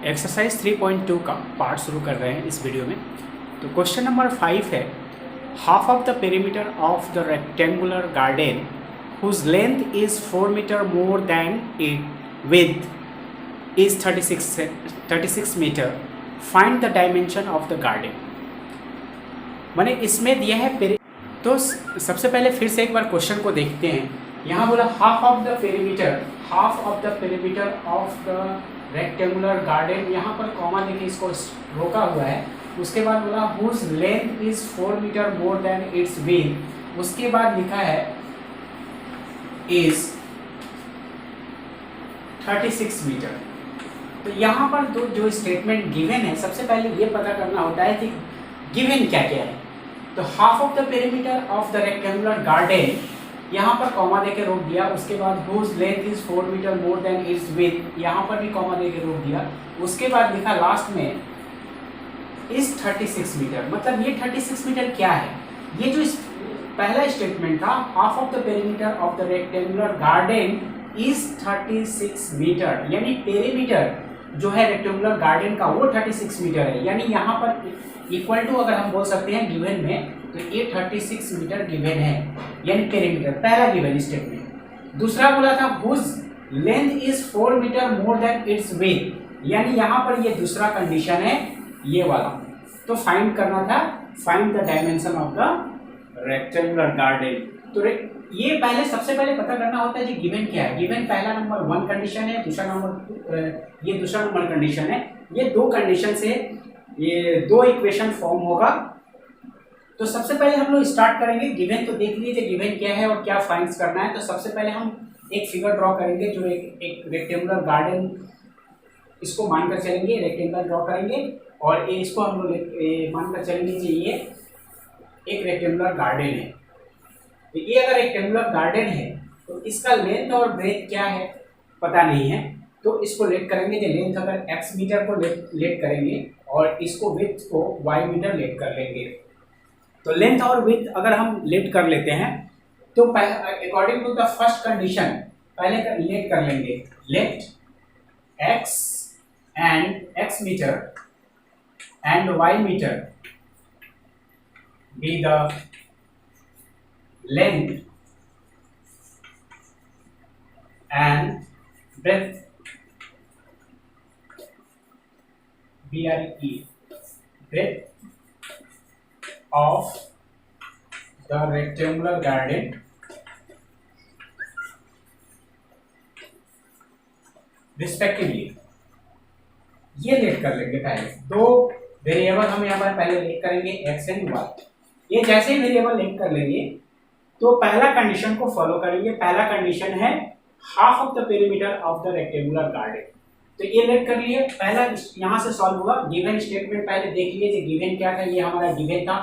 Exercise 3.2 का part शुरू कर रहे हैं इस वीडियो में। तो क्वेश्चन नंबर 5 है, half of the perimeter of the rectangular garden whose length is 4 metre more than it width is 36 metre, find the dimension of the garden. मैंने इसमें दिया है तो सबसे पहले फिर से एक बार क्वेश्चन को देखते हैं। यहाँ बोला half of the perimeter of the rectangular garden, यहाँ पर कॉमा देके इसको रोका हुआ है। उसके बाद बोला whose length is 4 metre more than its width, उसके बाद लिखा है इज 36 मीटर। तो यहाँ पर दो जो स्टेटमेंट गिवन है, सबसे पहले ये पता करना होता है कि गिवन क्या क्या है। तो half of the perimeter of the rectangular garden, यहाँ पर कॉमा देके रोक दिया। उसके बाद whose length is 4 metre more than its width, यहाँ पर भी कॉमा देके रोक दिया। उसके बाद लिखा लास्ट में इज 36 मीटर। मतलब ये 36 मीटर क्या है? ये जो पहला स्टेटमेंट था, half of the perimeter of the rectangular garden is 36 metre, यानी पेरीमीटर जो है रेक्टेंगुलर गार्डन का वो 36 मीटर है। यानी यहाँ पर इक्वल टू अगर हम बोल सकते हैं गिवन में, तो ये 36 मीटर गिवन है, यानी पेरीमीटर, पहला गिवन स्टेटमेंट। दूसरा बोला था whose length is 4 metre more than its width, यानी यहाँ पर ये दूसरा कंडीशन है, ये वाला। तो फाइंड करना था, find the dimension of the rectangular garden. तो ये पहले सबसे पहले पता करना होता है कि गिवन क्या है। गिवन पहला नंबर 1 कंडीशन है, ये दूसरा नंबर कंडीशन है। ये दो कंडीशन से ये दो इक्वेशन फॉर्म होगा। तो सबसे पहले हम लोग स्टार्ट करेंगे। गिवन तो देख लीजिए गिवन क्या है और क्या फाइंड करना है। तो सबसे पहले हम एक फिगर ड्रॉ करेंगे जो एक रेक्टेंगुलर गार्डन, इसको मानकर चलेंगे, रेक्टेंगल ड्रॉ करेंगे और इसको हम लोग मानकर चलेंगे कि ये एक रेक्टेंगुलर गार्डन है। तो ये अगर रेक्टेंगुलर गार्डन है तो इसका लेंथ और ब्रेथ क्या है पता नहीं है, तो इसको लेट करेंगे। जो लेंथ अगर x मीटर को लेट करेंगे और इसको विड्थ को y मीटर लेट कर लेंगे। तो लेंथ और विड्थ अगर हम लेट कर लेते हैं तो according to the first condition पहले लेट कर लेंगे। Let x and x metre and y metre be the length and breadth BRE, breadth of the rectangular garden respectively। ये लेट कर लेंगे। पहले दो वेरिएबल हम यहाँ पर पहले लेट करेंगे, x एंड y। ये जैसे ही वेरिएबल लेट कर लेंगे तो पहला कंडीशन को फॉलो करेंगे। पहला कंडीशन है half of the perimeter of the rectangular garden. तो ये लेट कर लिए, पहला यहाँ से सॉल्व हुआ। गिवन स्टेटमेंट पहले देख लिए, गिवन क्या था, ये हमारा गिवन था।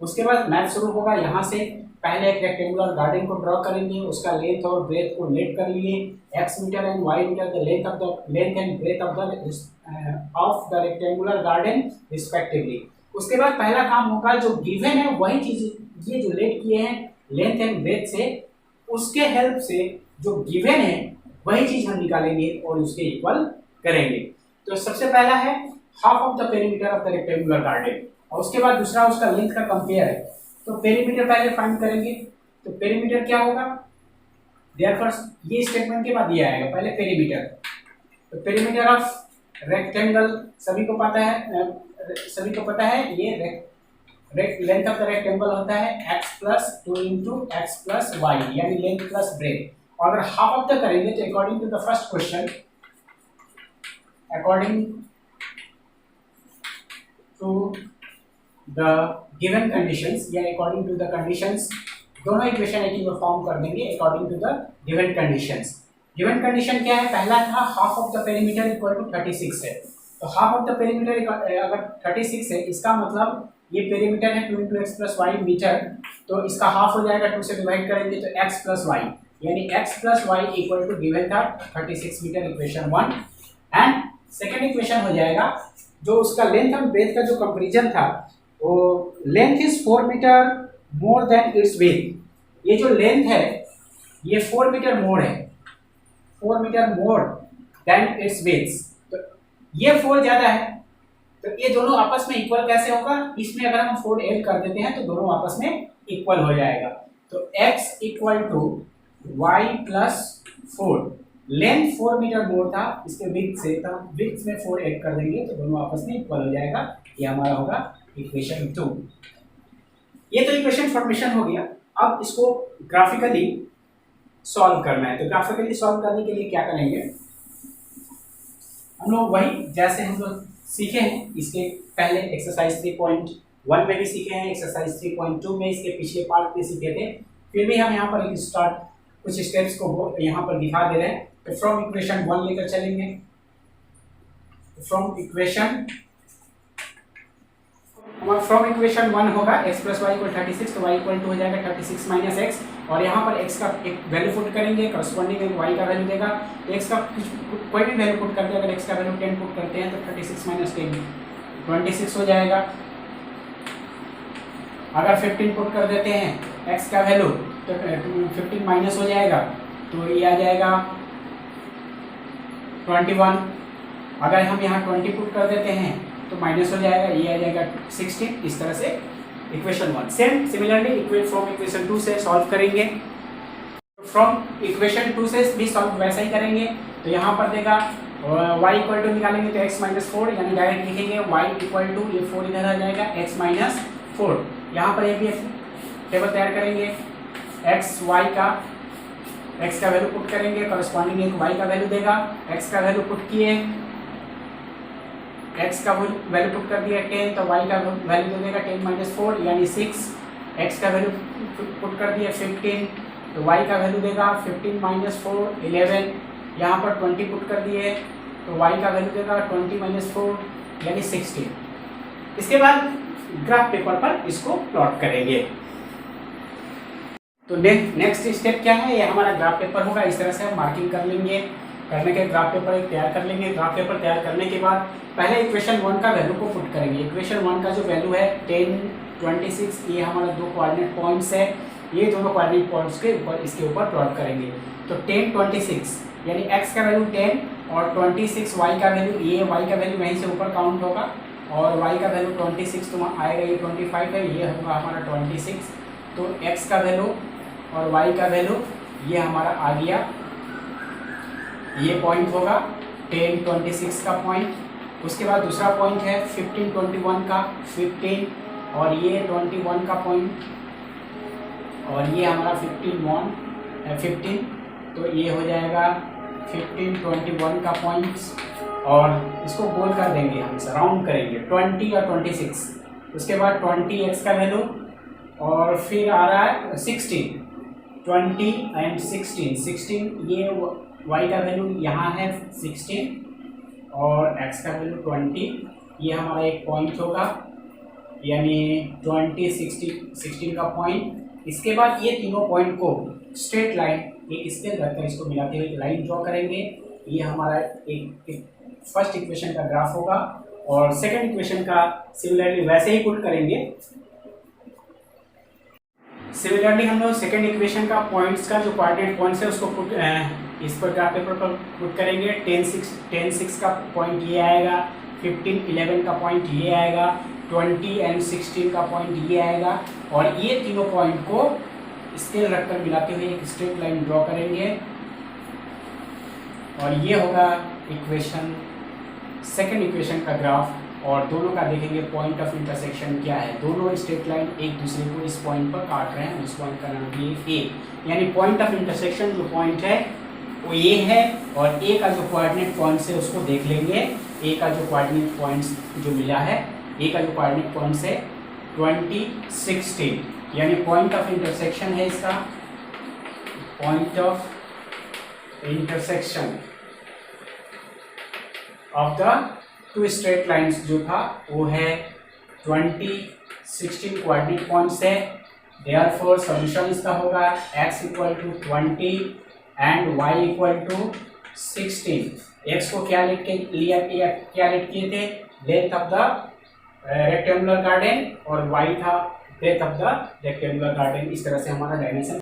उसके बाद मैथ शुरू होगा। यहाँ से पहले एक रेक्टेंगुलर गार्डन को ड्रॉ करेंगे, उसका लेंथ और ब्रेथ को लेट कर लिए, x metre and y metre the length and breadth of the rectangular garden respectively. उसके बाद पहला काम होगा, जो गिवन है वही चीज ये जो लेट किए हैं लेंथ एंड ब्रेथ से, उसके हेल्प से जो गिवन है वही चीज हम निकालेंगे और उसके इक्वल करेंगे। तो सबसे पहला है half of the perimeter of the rectangular garden, और उसके बाद दूसरा उसका लेंथ का कंपेयर है। तो पेरीमीटर पहले फाइंड करेंगे। तो पेरीमीटर क्या होगा, देयरफॉर ये स्टेटमेंट के बाद ये आएगा, पहले पेरीमीटर। तो पेरीमीटर ऑफ रेक्टेंगल सभी को पता है ये लेंथ ऑफ द रेक्टेंगल होता है x plus 2 into x plus y, यानी लेंथ प्लस ब्रेथ। और अगर हाफ ऑफ द करेंगे तो according to the first question, according to the given conditions या अकॉर्डिंग टू द कंडीशंस, दोनों इक्वेशन एक ही फॉर्म कर देंगे according to the given conditions. Given condition क्या है, पहला था half of the perimeter equal to 36 है। तो हाफ ऑफ द पेरीमीटर अगर 36 है, इसका मतलब ये पेरीमीटर है 2 into x plus y metre, तो इसका हाफ हो जाएगा, 2 से डिवाइड करेंगे तो x प्लस वाई, यानी x plus y equal to given था 36 metre, equation 1। And second equation हो जाएगा जो उसका लेंथ और ब्रेथ का जो कंपेरिजन था, वो length is 4 metre more than its width. ये जो लेंथ है ये 4 मीटर मोर है, 4 metre more than its width. तो ये 4 ज्यादा है, तो ये दोनों आपस में इक्वल कैसे होगा, इसमें अगर हम 4 ऐड कर देते हैं तो दोनों आपस में इक्वल हो जाएगा। तो x equal to y plus 4, length 4 metre more था इसके विड्थ से, तो हम विड्थ में 4 ऐड कर देंगे तो दोनों आपस में इक्वल हो जाएगा। ये हमारा होगा इक्वेशन 2। ये तो इक्वेशन फॉर्मेशन हो गया। अब इसको ग्राफिकली सॉल्व करना है। तो ग्राफिकली सॉल्व करने के लिए क्या करेंगे, हम लोग वही जैसे हम लोग सीखे हैं इसके पहले एक्सरसाइज 3.1 में भी सीखे हैं, एक्सरसाइज 3.2 में इसके पिछले पार्ट में सीखे थे। फिर भी हम यहाँ पर एक स्टार्ट कुछ स्टेप्स को यहाँ पर दिखा दे रहे हैं। तो फ्रॉम इक्वेशन 1 लेकर चलेंगे। फ्रॉम इक्वेशन 1 होगा x प्लस वाई इक्वल 36, तो y इक्वल टू हो जाएगा 36 माइनस एक्स, और यहाँ पर x का एक वैल्यू पुट करेंगे, करस्पॉन्डिंग y का वैल्यू देगा। x का कोई भी वैल्यू पुट करते हैं, अगर x का वैल्यू 10 पुट करते हैं तो 36 माइनस 10 26 हो जाएगा। अगर 15 पुट कर देते हैं x का वैल्यू तो 15 माइनस हो जाएगा, तो ये आ जाएगा 21। अगर हम यहाँ 20 पुट कर देते हैं तो माइनस हो जाएगा, ये आ जाएगा 16। इस तरह से इक्वेशन 1 सिमिलरली फ्रॉम इक्वेशन 2 से सॉल्व करेंगे। फ्रॉम इक्वेशन 2 से भी सॉल्व वैसा ही करेंगे। तो यहाँ पर देगा y इक्वल टू निकालेंगे तो x माइनस 4, यानी डायरेक्ट लिखेंगे y इक्वल टू ये 4 इधर आ जाएगा x माइनस 4। यहाँ पर ये भी टेबल तैयार करेंगे, x का वैल्यू पुट करेंगे, करस्पॉन्डिंग एक y का वैल्यू देगा। x का वैल्यू पुट किए, x का वैल्यू पुट कर दिया 10, तो y का वैल्यू दे देगा 10 माइनस 4 यानी 6। x का वैल्यू पुट कर दिया 15, तो y का वैल्यू देगा 15 माइनस 4 11। यहाँ पर 20 पुट कर दिए तो y का वैल्यू देगा 20 माइनस 4 यानी 16। इसके बाद ग्राफ पेपर पर इसको प्लॉट करेंगे। तो नेक्स्ट स्टेप क्या है, ये हमारा ग्राफ पेपर होगा। इस तरह से हम मार्किंग कर लेंगे, करने के ग्राफ पेपर एक तैयार कर लेंगे। ग्राफ पेपर तैयार करने के बाद पहले इक्वेशन 1 का वैल्यू को पुट करेंगे। इक्वेशन 1 का जो वैल्यू है 10 26, ये हमारा दो कोऑर्डिनेट पॉइंट्स है, ये दोनों कोऑर्डिनेट पॉइंट्स के ऊपर इसके ऊपर प्लॉट करेंगे। तो 10 26 यानी x का वैल्यू 10 और 26 y का वैल्यू, ये y का वैल्यू वहीं से ऊपर काउंट होगा, और y का वैल्यू 26 तो वहाँ आएगा, ये 25 है, ये होगा हमारा 26। तो x का वैल्यू और y का वैल्यू ये हमारा आ गया, ये पॉइंट होगा 10 26 का पॉइंट। उसके बाद दूसरा पॉइंट है 15 21 का 15, और ये 21 का पॉइंट, और ये हमारा 15 तो ये हो जाएगा 15 21 का पॉइंट्स, और इसको गोल कर देंगे, हम राउंड करेंगे 20 और 26। उसके बाद 20x का वैल्यू, और फिर आ रहा है 16 20 एंड 16 ये y का वैल्यू यहाँ है 16, और x का वैल्यू 20, ये हमारा एक पॉइंट होगा, यानी 20 16 का पॉइंट। इसके बाद ये तीनों पॉइंट को स्ट्रेट लाइन एक स्केल रखकर इसको मिलाते हुए लाइन ड्रॉ करेंगे। ये हमारा एक फर्स्ट इक्वेशन का ग्राफ होगा, और सेकंड इक्वेशन का सिमिलरली वैसे ही पुट करेंगे। सिमिलरली हम लोग सेकंड इक्वेशन का पॉइंट्स का जो कोऑर्डिनेट पॉइंट्स है उसको पुट इस पर ग्राफ पेपर पर पुट करेंगे। 10 6 का पॉइंट ये आएगा, 15 11 का पॉइंट ये आएगा, 20 एंड 16 का पॉइंट ये आएगा, और ये तीनों पॉइंट को स्केल रखकर मिलाते हुए एक स्ट्रेट लाइन ड्रॉ करेंगे, और ये होगा सेकंड इक्वेशन का ग्राफ। और दोनों का देखेंगे पॉइंट ऑफ इंटरसेक्शन क्या है। दोनों स्ट्रेट लाइन एक दूसरे को इस पॉइंट पर काट रहे हैं, उस पॉइंट का नाम ये ए, यानी पॉइंट ऑफ इंटरसेक्शन जो पॉइंट है वो ए है, और ए का जो कोऑर्डिनेट पॉइंट्स है उसको देख लेंगे। ए का जो कोऑर्डिनेट पॉइंट्स जो मिला है, ए का जो कोऑर्डिनेट पॉइंट्स है 20 16, यानी पॉइंट ऑफ इंटरसेक्शन है इसका, point of intersection of the two straight lines जो था वो है 20 16 कोऑर्डिनेट पॉइंट्स है। देयरफॉर सॉल्यूशन इसका होगा x equal to 20 and y equal to 16। x को क्या लेट किए थे, length of the rectangular garden, और y था breadth of the rectangular garden. इस तरह से हमारा डायमेंशन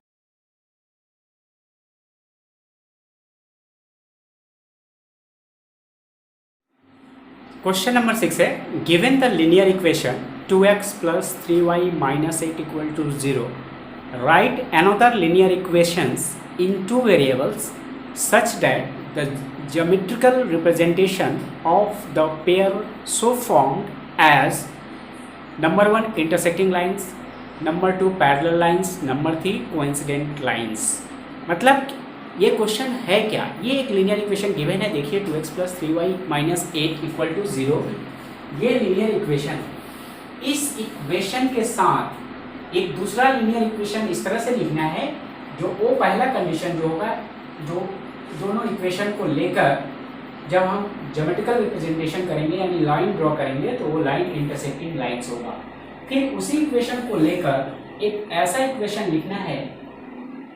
क्वेश्चन नंबर 6 है, given the linear equation 2x plus 3y minus 8 equal to 0, write another linear equations in two variables such that the geometrical representation of the pair so formed as number 1 intersecting lines, number 2 parallel lines, number 3 coincident lines। मतलब ये question है क्या? ये एक linear equation given है, देखिए 2x plus 3y minus 8 equal to 0, ये linear equation. इस इक्वेशन के साथ एक दूसरा लीनियर इक्वेशन इस तरह से लिखना है, जो वो पहला कंडीशन जो होगा, जो दोनों इक्वेशन को लेकर जब हम ज्योमेट्रिकल रिप्रेजेंटेशन करेंगे यानी लाइन ड्रॉ करेंगे तो वो लाइन इंटरसेक्टिंग लाइन्स होगा। फिर उसी इक्वेशन को लेकर एक ऐसा इक्वेशन लिखना है,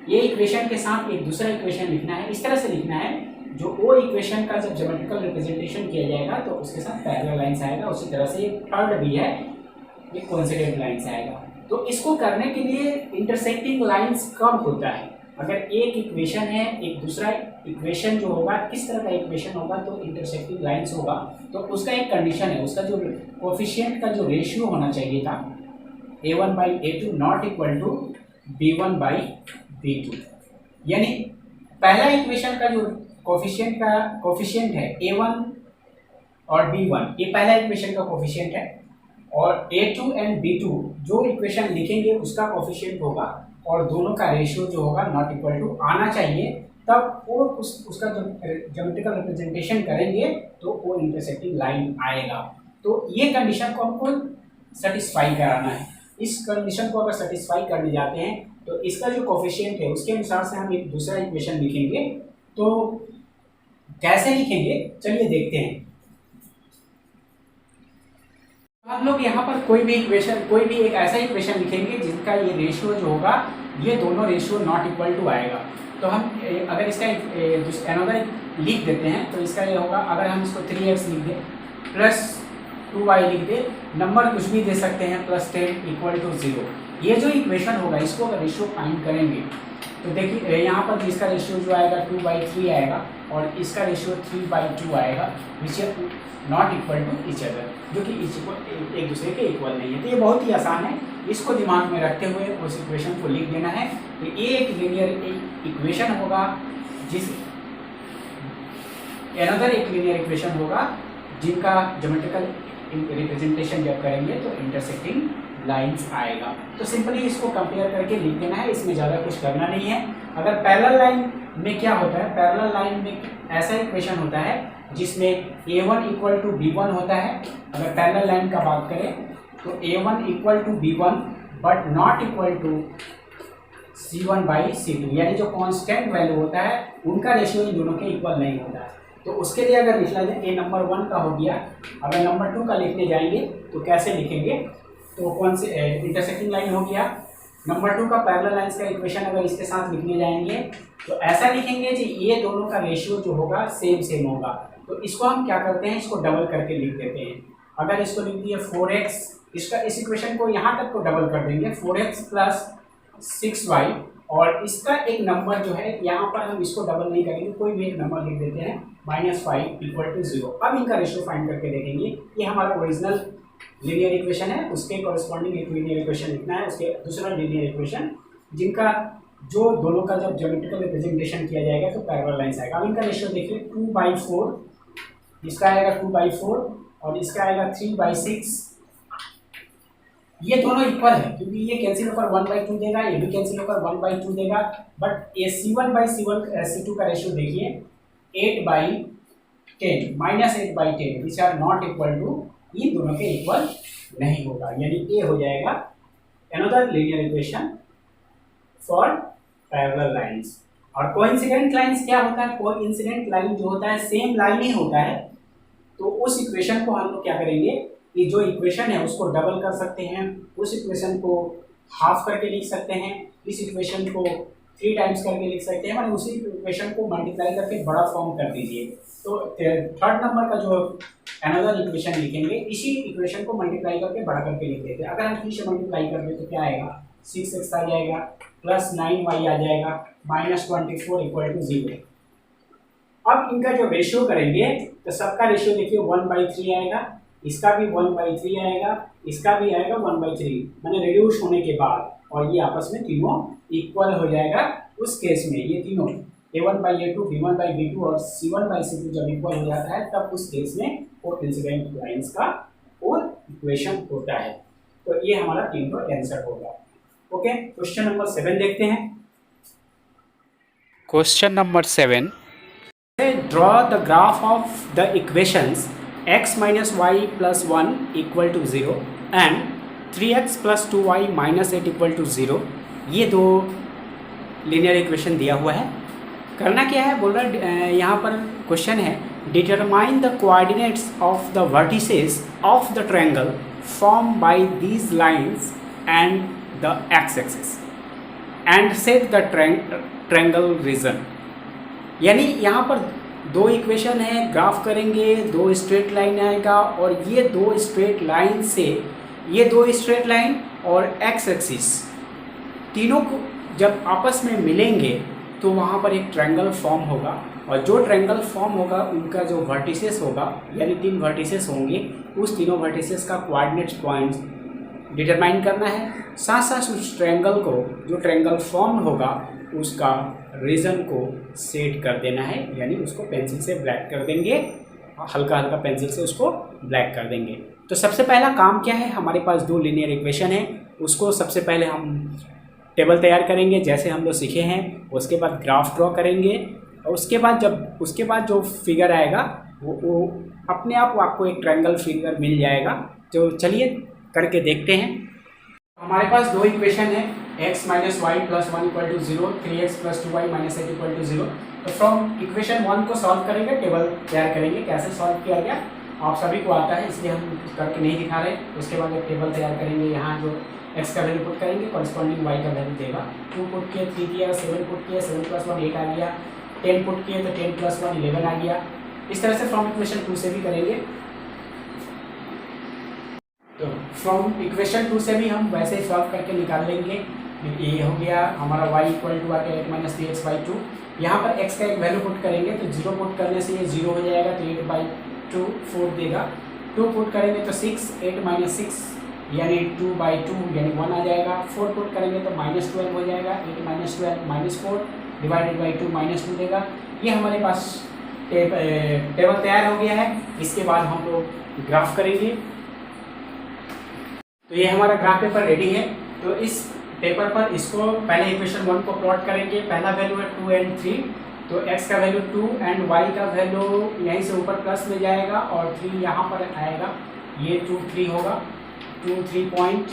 ये इक्वेशन के साथ एक दूसरा इक्वेशन लिखना है, इस तरह से लिखना है जो वो इक्वेशन का जब ज्योमेट्रिकल रिप्रेजेंटेशन किया जाएगा तो उसके साथ पैरेलल लाइंस आएगा। उसी तरह से एक थर्ड भी है, ये कोइंसिडेंट लाइंस आएगा। तो इसको करने के लिए इंटरसेक्टिंग लाइंस कब होता है? अगर एक इक्वेशन है, एक दूसरा इक्वेशन जो होगा किस तरह का इक्वेशन होगा तो इंटरसेक्टिंग लाइंस होगा। तो उसका एक कंडीशन है, उसका जो कोफिशिएंट का जो रेशियो होना चाहिए था a1/a2 not equal to b1/b2। यानी पहला इक्वेशन का जो कोफिशिएंट है a1 और b1, ये पहला इक्वेशन का कोफिशिएंट है, और a2 एंड b2 जो इक्वेशन लिखेंगे उसका कोफिशिएंट होगा, और दोनों का रेशियो जो होगा नॉट इक्वल टू आना चाहिए, तब वो उसका जो ज्योमेट्रिकल रिप्रेजेंटेशन करेंगे तो वो इंटरसेक्टिंग लाइन आएगा। तो ये कंडीशन को हमको सेटिस्फाई कराना है। इस कंडीशन को अगर सेटिस्फाई करने जाते हैं तो इसका जो कोफिशिएंट है उसके अनुसार से हम एक दूसरा इक्वेशन लिखेंगे। तो कैसे लिखेंगे चलिए देखते हैं। हम लोग यहाँ पर कोई भी एक ऐसा इक्वेशन लिखेंगे जिसका ये रेशियो जो होगा, ये दोनों रेशियो नॉट इक्वल टू आएगा। तो हम अगर इसका अनदर लिख देते हैं तो इसका ये होगा, अगर हम इसको 3x लिख दें प्लस 2y लिख दें, नंबर कुछ भी दे सकते हैं, प्लस 10 इक्वल टू 0। ये जो इक्वेशन होगा इसको अगर रेशियो फाइंड करेंगे तो देखिए यहाँ पर इसका रेशियो जो आएगा 2/3 आएगा और इसका रेशियो 3/2 आएगा, which not equal to each other, जो कि एक दूसरे के इक्वल नहीं है। तो ये बहुत ही आसान है, इसको दिमाग में रखते हुए उस इक्वेशन को लिख देना है। तो ये एक लीनियर इक्वेशन होगा, अनदर एक लीनियर इक्वेशन होगा जिनका ज्योमेट्रिकल रिप्रेजेंटेशन जब करेंगे तो इंटरसेक्टिंग लाइंस आएगा। तो सिंपली इसको कंपेयर करके लिख देना है, इसमें ज़्यादा कुछ करना नहीं है। अगर पैरेलल लाइन में क्या होता है, पैरेलल लाइन में ऐसा इक्वेशन होता है जिसमें a1 इक्वल टू b1 होता है। अगर पैरेलल लाइन का बात करें तो a1 equal to b1 but not equal to c1/c2, यानी जो कांस्टेंट वैल्यू होता है उनका रेशियो इन दोनों के इक्वल नहीं होता है। तो उसके लिए अगर लिख लें a नंबर 1 का हो गया, अगर नंबर 2 का लिखने जाएंगे तो कैसे लिखेंगे, तो कौन से इंटरसेक्टिंग लाइन हो गया। नंबर 2 का पैरेलल लाइंस का इक्वेशन अगर इसके साथ लिखने जाएंगे तो ऐसा लिखेंगे कि ये दोनों का रेशियो जो होगा सेम होगा। तो इसको हम क्या करते हैं, इसको डबल करके लिख देते हैं। अगर इसको लिख दिए 4x, इसका इस इक्वेशन को यहाँ तक को डबल कर देंगे 4x प्लस 6y, और इसका एक नंबर जो है यहाँ पर हम इसको डबल नहीं करेंगे, कोई भी एक नंबर लिख देते हैं -5 इक्वल टू 0। अब इनका रेशियो फाइंड करके देखेंगे। ये हमारा ओरिजिनल लीनियर इक्वेशन है, उसके कॉरेस्पॉन्डिंग एक लीनियर इक्वेशन लिखना है, उसके दूसरा लीनियर इक्वेशन जिनका जो दोनों का जब ज्योमेट्रिकल रिप्रेजेंटेशन किया जाएगा तो पैरेलल लाइंस आएगा। अब इनका रेशियो देखिए 2/4, इसका आएगा 2/4 और इसका आएगा 3/6। ये दोनों इक्वल है क्योंकि ये कैंसिल होकर 1/2 देगा, ये भी कैंसिल होकर 1/2 देगा, बट ये c1/c2 का रेशियो देखिए 8/10 -8/10 which are not equal to, ये दोनों के इक्वल नहीं होगा, यानी ये हो जाएगा another linear equation for parallel lines. और कोइंसिडेंट लाइंस क्या होता है, कोइंसिडेंट लाइन जो होता है सेम लाइन ही होता है। तो उस इक्वेशन को हम लोग क्या करेंगे कि जो इक्वेशन है उसको डबल कर सकते हैं, उस इक्वेशन को हाफ करके लिख सकते हैं, इस इक्वेशन को 3 टाइम्स करके लिख सकते हैं, मतलब उसी इक्वेशन को मल्टीप्लाई करके बड़ा फॉर्म कर दीजिए। तो थर्ड नंबर का जो अनदर इक्वेशन लिखेंगे इसी इक्वेशन को मल्टीप्लाई करके बड़ा करके लिख देते हैं। अगर हम 3 से मल्टीप्लाई कर दें तो क्या आएगा, 6x आ जाएगा प्लस 9y आ जाएगा -24 इक्वल टू 0। अब इनका जो रेशियो करेंगे तो सबका रेशियो देखिए 1/3 आएगा, इसका भी 1/3 आएगा, इसका भी आएगा 1/3, मैंने रिड्यूस होने के बाद, और ये आपस में तीनों इक्वल हो जाएगा। उस केस में ये तीनों A1/A2, B1/B2 और C1/C2 जब इक्वल हो जाता है तब उस केस में वो इंसिडेंट लाइंस का और इक्वेशन होता है। तो ये हमारा तीनों आंसर होगा। ओके, क्वेश्चन नंबर 7 देखते हैं। Question number 7, draw the graph of the equations x minus y plus 1 equal to 0 and 3x plus 2y minus 8 equal to 0। ये दो लीनियर इक्वेशन दिया हुआ है। करना क्या है, बोल रहा है यहाँ पर क्वेश्चन है determine the coordinates of the vertices of the triangle form by these lines and the x axis and set the triangle region. यानी यहाँ पर दो इक्वेशन है, ग्राफ करेंगे, दो स्ट्रेट लाइन आएगा और ये दो स्ट्रेट लाइन से ये दो स्ट्रेट लाइन और एक्स एक्सिस तीनों को जब आपस में मिलेंगे तो वहाँ पर एक ट्रायंगल फॉर्म होगा, और जो ट्रायंगल फॉर्म होगा उनका जो वर्टिसेस होगा यानी 3 वर्टिसेस होंगे, उस तीनों वर्टिसेस का कोऑर्डिनेट्स पॉइंट्स डिटरमाइन करना है। साथ साथ उस ट्रायंगल को, जो ट्रायंगल फॉर्म होगा उसका रीजन को सेट कर देना है, यानी उसको पेंसिल से ब्लैक कर देंगे, हल्का हल्का पेंसिल से उसको ब्लैक कर देंगे। तो सबसे पहला काम क्या है, हमारे पास दो लीनियर इक्वेशन है, उसको सबसे पहले हम टेबल तैयार करेंगे जैसे हम लोग सीखे हैं, उसके बाद ग्राफ ड्रॉ करेंगे और उसके बाद जो फिगर आएगा वो अपने आप आपको एक ट्रायंगल फिगर मिल जाएगा। तो चलिए करके देखते हैं। हमारे पास दो इक्वेशन है, x minus y plus 1 equal to 0, 3x plus 2y minus 8 equal to 0। तो फ्रॉम इक्वेशन 1 को सॉल्व करेंगे, टेबल तैयार करेंगे। कैसे सॉल्व किया गया आप सभी को आता है, इसलिए हम करके नहीं दिखा रहे। उसके बाद एक टेबल तैयार करेंगे, यहाँ जो x का वैल्यू पुट करेंगे, कॉरस्पॉन्डिंग y का वैल्यू देगा। 2 पुट किए 3 किया, 7 पुट किए 7 + 1 8 आ गया, 10 पुट किए तो 10 + 1 11 आ गया। इस तरह से फ्रॉम इक्वेशन 2 से भी करेंगे। तो फ्रॉम इक्वेशन 2 से भी हम वैसे ही सॉल्व करके निकाल लेंगे। ये हो गया हमारा y इक्वल टू आ गया 8 - 3x/2। यहाँ पर x का एक वैल्यू पुट करेंगे तो 0 पुट करने से ये 0 हो जाएगा, तो 8/2 4 देगा। 2 पुट करेंगे तो 6, 8 - 6 यानी 2/2 यानी 1 आ जाएगा। 4 पुट करेंगे तो -12 हो जाएगा, 8 - 12 -4 डिवाइडेड बाई 2 -2 देगा। ये हमारे पास टेबल तैयार हो गया है। इसके बाद हम लोग ग्राफ करेंगे। तो ये हमारा ग्राफ पेपर रेडी है। तो इस पेपर पर इसको पहले इक्वेशन 1 को प्लॉट करेंगे। पहला वैल्यू है 2 और 3, तो x का वैल्यू 2 एंड y का वैल्यू यहीं से ऊपर प्लस में जाएगा और 3 यहाँ पर आएगा, ये 2 3 होगा, 2 3 पॉइंट,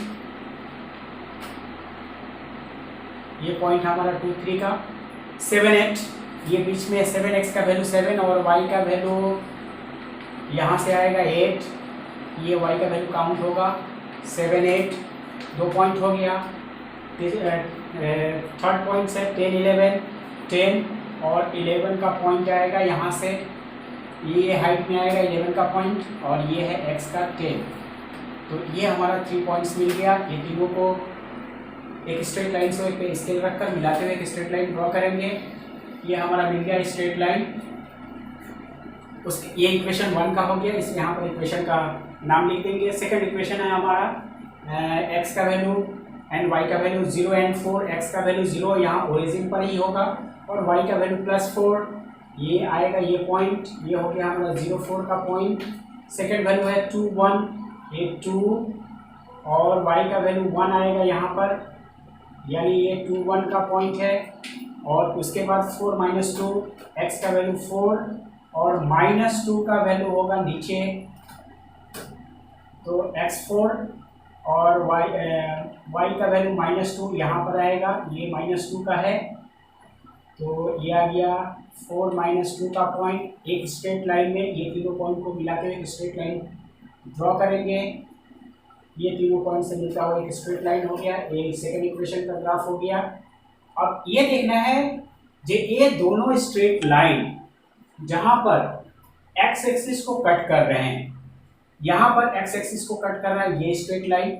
ये पॉइंट हमारा 2 3 का। 7 8 ये बीच में 7x का वैल्यू 7 और y का वैल्यू यहाँ से आएगा 8, ये y का वैल्यू काउंट होगा 7 8, 2 पॉइंट हो गया। थर्ड पॉइंट से 10 11 10 और 11 का पॉइंट आएगा यहाँ से, ये हाइट में आएगा 11 का पॉइंट और ये है x का 10। तो ये हमारा 3 पॉइंट्स मिल गया। ये तीनों को एक स्ट्रेट लाइन से एक स्केल रखकर मिलाते हुए एक स्ट्रेट लाइन ड्रॉ करेंगे। ये हमारा मिल गया स्ट्रेट लाइन। ये इक्वेशन 1 का हो गया, इसलिए यहाँ पर इक्वेशन का नाम लिख देंगे। सेकंड इक्वेशन है हमारा x का वैल्यू एंड y का वैल्यू 0 एंड 4, x का वैल्यू 0 यहाँ ओरिजिन पर ही होगा और y का वैल्यू +4, ये आएगा ये पॉइंट, ये हो गया हमारा 0 4 का पॉइंट। सेकंड वैल्यू है 2 1, ये 2 और y का वैल्यू 1 आएगा यहाँ पर, यानी ये 2 1 का पॉइंट है। और उसके बाद 4 - 2, x का वैल्यू 4 और -2 का वैल्यू होगा नीचे, तो x4 और y का वैल्यू -2 यहाँ पर आएगा, ये -2 का है, तो ये आ गया 4 -2 का पॉइंट। एक स्ट्रेट लाइन में ये तीनों पॉइंट को मिलाते हुए एक स्ट्रेट लाइन ड्रॉ करेंगे। ये तीनों पॉइंट से मिलता हुआ एक स्ट्रेट लाइन हो गया, एक सेकंड इक्वेशन का ग्राफ हो गया। अब ये देखना है जो ये दोनों स्ट्रेट लाइन जहाँ पर x एक्सिस को कट कर रहे हैं, यहाँ पर x एक्सिस को कट कर रहा है ये स्ट्रेट लाइन,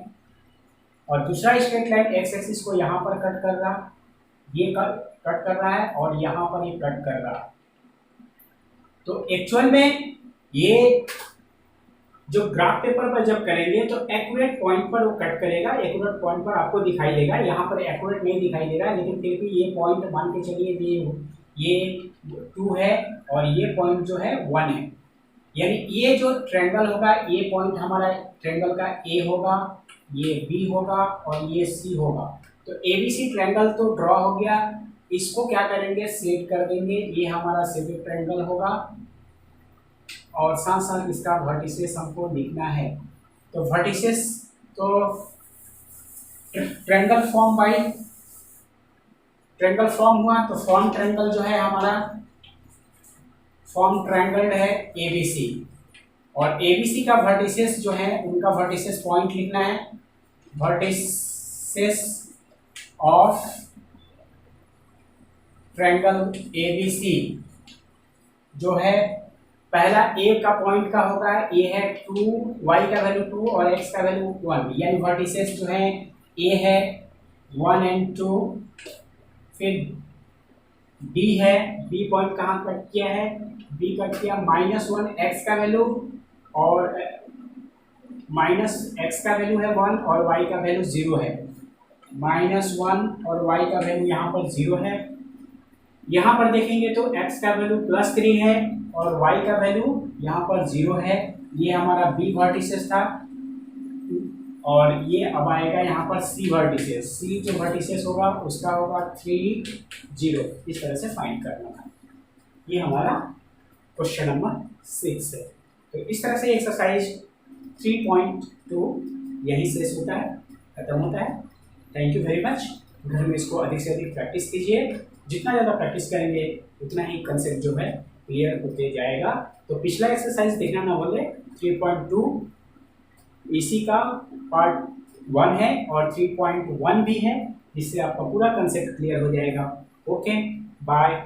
और दूसरा स्ट्रेट लाइन x एक्सिस को यहाँ पर कट कर रहा है, ये कट कर रहा है और यहाँ पर ये कट कर रहा है। तो एक्चुअल में ये जो ग्राफ पेपर पर जब करेंगे तो एक्यूरेट पॉइंट पर वो कट करेगा, एक्यूरेट पॉइंट पर आपको दिखाई देगा। यहाँ पर एक्यूरेट नहीं दिखाई दे रहा है, लेकिन फिर भी ये पॉइंट मान के चलिए ये 2 है और ये पॉइंट जो है 1 है, यानी ये जो ट्रायंगल होगा, ये पॉइंट हमारा ट्रायंगल का ए होगा, ये बी होगा और ये सी होगा। तो एबीसी ट्रायंगल तो ड्रॉ हो गया। इसको क्या करेंगे, सेट कर देंगे, ये हमारा सेटेड ट्रायंगल होगा और साथ साथ इसका वर्टिसेस हमको लिखना है। तो वर्टिसेस तो triangle form bye triangle form हुआ, तो फॉर्म ट्रायंगल जो है हमारा फॉर्म ट्रायंगल है एबीसी, और एबीसी का वर्टिसेस जो है उनका वर्टिसेस पॉइंट लिखना है। वर्टिसेस ऑफ ट्रायंगल एबीसी जो है, पहला ए का पॉइंट का होगा, ए है 2, वाई का वैल्यू 2 और एक्स का वैल्यू 1, यानी वर्टिसेस जो है ए है 1 और 2। फिर बी है, बी पॉइंट कहाँ कट किया है, बी कट किया -1 एक्स का वैल्यू और -x का वैल्यू है 1 और y का वैल्यू 0 है। -1 और y का वैल्यू यहाँ पर 0 है। यहाँ पर देखेंगे तो x का वैल्यू +3 है और y का वैल्यू यहाँ पर 0 है। ये हमारा b वर्टिसेस था और ये अब आएगा यहाँ पर c वर्टिसेस। c जो वर्टिसेस होगा उसका होगा 3 0, इस तरह से फाइंड करना है। ये हमारा क्वेश्चन नंबर 6 है। तो इस तरह से एक्सरसाइज 3.2 यही शेष होता है, खत्म होता है। Thank you very much. घर में इसको अधिक से अधिक प्रैक्टिस कीजिए, जितना ज़्यादा प्रैक्टिस करेंगे उतना ही कंसेप्ट जो है क्लियर होते जाएगा। तो पिछला एक्सरसाइज देखना ना भूले, 3.2 इसी का पार्ट 1 है और 3.1 भी है, जिससे आपका पूरा कंसेप्ट क्लियर हो जाएगा। Okay, bye.